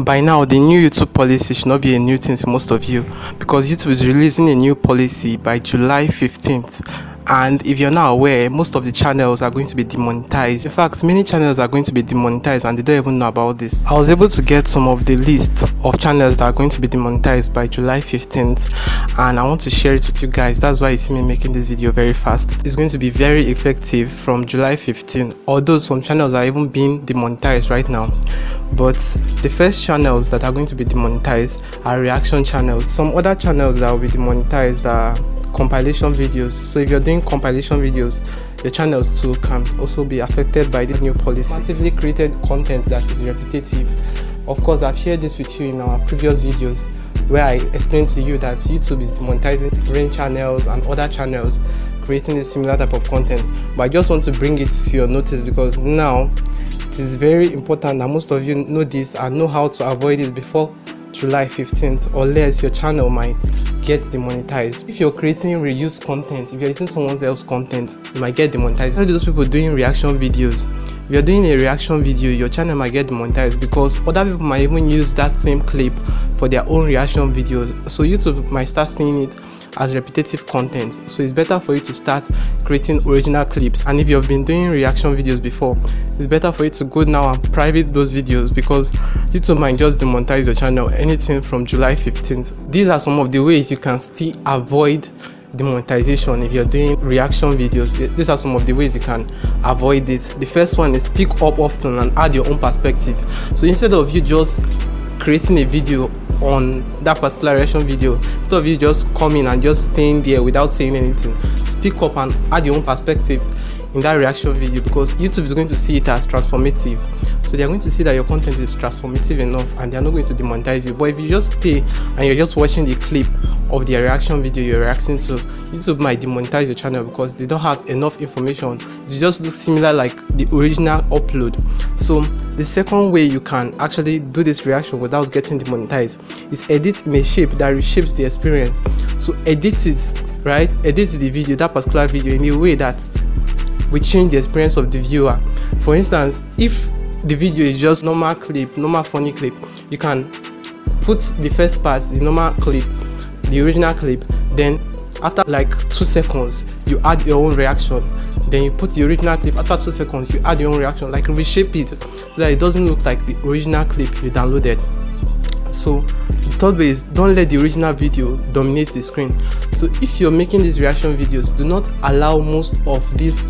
By now, the new YouTube policy should not be a new thing to most of you, because YouTube is releasing a new policy by July 15th. And if you're not aware, most of the channels are going to be demonetized. In fact, many channels are going to be demonetized and they don't even know about this. I was able to get some of the list of channels that are going to be demonetized by July 15th, and I want to share it with you guys. That's why you see me making this video very fast. It's going to be very effective from July 15th, although some channels are even being demonetized right now. But the first channels that are going to be demonetized are reaction channels. Some other channels that will be demonetized are compilation videos. So if you're doing compilation videos, your channels too can also be affected by the new policy. Massively created content that is repetitive. Of course, I've shared this with you in our previous videos where I explained to you that YouTube is demonetizing rain channels and other channels creating a similar type of content. But I just want to bring it to your notice because now it is very important that most of you know this and know how to avoid it before July 15th, unless your channel might get demonetized. If you're creating reused content, if you're using someone else's content, you might get demonetized. All those people doing reaction videos, if you're doing a reaction video, your channel might get demonetized because other people might even use that same clip for their own reaction videos. So YouTube might start seeing it as repetitive content. So it's better for you to start creating original clips. And if you've been doing reaction videos before, it's better for you to go now and private those videos because YouTube might just demonetize your channel anything from July 15th. These are some of the ways you can still avoid demonetization if you're doing reaction videos. These are some of the ways you can avoid it. The first one is speak up often and add your own perspective. So instead of you just creating a video on that particular reaction video, instead of you just coming and just staying there without saying anything, speak up and add your own perspective in that reaction video because YouTube is going to see it as transformative. So they are going to see that your content is transformative enough and they are not going to demonetize you. But if you just stay and you're just watching the clip of the reaction video you're reacting to, YouTube might demonetize your channel because they don't have enough information. It just looks similar like the original upload. So the second way you can actually do this reaction without getting demonetized is edit in a shape that reshapes the experience. So edit it, right? Edit the video, that particular video, in a way that will change the experience of the viewer. For instance, if the video is just normal clip, normal funny clip, you can put the first part, the normal clip, the original clip, then after like 2 seconds you add your own reaction, then you put the original clip, after 2 seconds you add your own reaction, like reshape it so that it doesn't look like the original clip you downloaded. So the third way is don't let the original video dominate the screen. So if you're making these reaction videos, do not allow most of this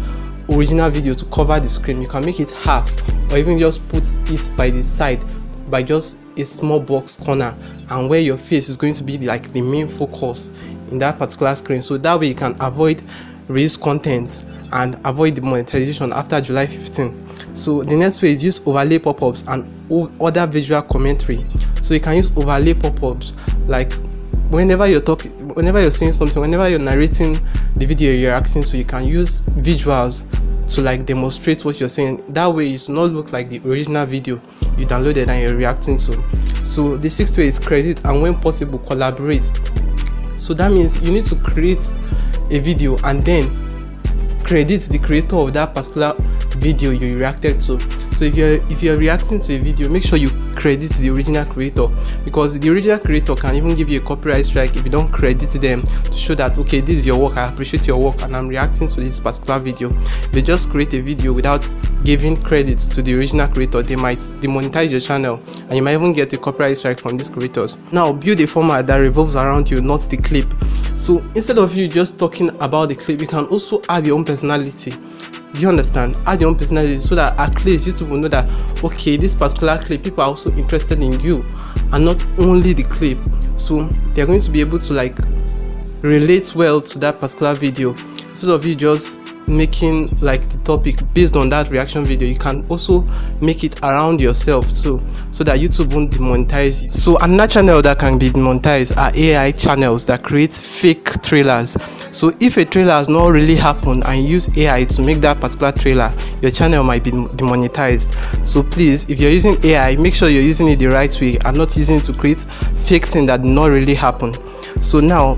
original video to cover the screen. You can make it half or even just put it by the side by just a small box corner, and where your face is going to be like the main focus in that particular screen. So that way you can avoid reused content and avoid demonetization after July 15th. So the next way is use overlay pop-ups and other visual commentary. So you can use overlay pop-ups like whenever you're talking, whenever you're saying something, whenever you're narrating the video you're reacting to, you can use visuals to like demonstrate what you're saying. That way it will not look like the original video you downloaded and you're reacting to. So the sixth way is credit and when possible collaborate. So that means you need to create a video and then credit the creator of that particular video you reacted to. So if you're reacting to a video, make sure you credit the original creator, because the original creator can even give you a copyright strike if you don't credit them to show that, okay, this is your work, I appreciate your work and I'm reacting to this particular video. If you just create a video without giving credit to the original creator, they might demonetize your channel and you might even get a copyright strike from these creators. Now build a format that revolves around you, not the clip. So instead of you just talking about the clip, you can also add your own personality. Do you understand? Add your own personality so that at least YouTube will know that, okay, this particular clip, people are also interested in you and not only the clip. So they're going to be able to like relate well to that particular video. Instead of you just making like the topic based on that reaction video, you can also make it around yourself too, so that YouTube won't demonetize you. So another channel that can be demonetized are AI channels that create fake trailers. So if a trailer has not really happened and you use AI to make that particular trailer, your channel might be demonetized. So please, if you're using AI, make sure you're using it the right way and not using it to create fake things that did not really happen. So now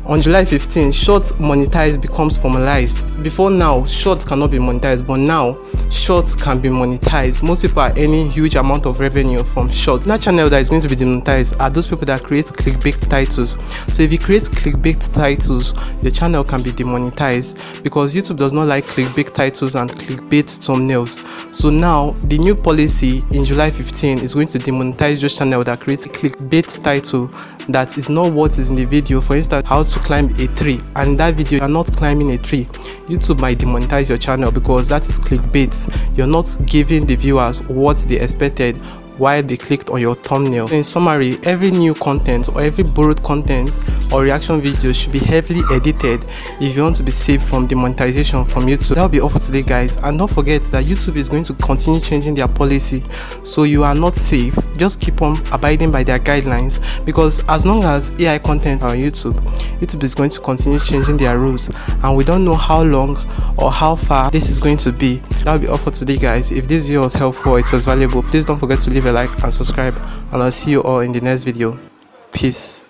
On July 15, short monetized becomes formalized. Before now, short cannot be monetized, but now shorts can be monetized. Most people are earning huge amount of revenue from shorts. That channel that is going to be demonetized are those people that create clickbait titles. So if you create clickbait titles, your channel can be demonetized because YouTube does not like clickbait titles and clickbait thumbnails. So now the new policy in July 15 is going to demonetize those channels that create a clickbait title that is not what is in the video. For instance, how to climb a tree, and in that video you are not climbing a tree. YouTube might demonetize your channel because that is clickbait. You're not giving the viewers what they expected while they clicked on your thumbnail. In summary, every new content or every borrowed content or reaction video should be heavily edited if you want to be safe from demonetization from YouTube. That'll be all for today, guys, and don't forget that YouTube is going to continue changing their policy, so you are not safe. Just keep on abiding by their guidelines, because as long as AI content are on YouTube is going to continue changing their rules, and we don't know how long or how far this is going to be. That'll be all for today, guys. If this video was helpful or it was valuable, please don't forget to leave a like and subscribe, and I'll see you all in the next video. Peace.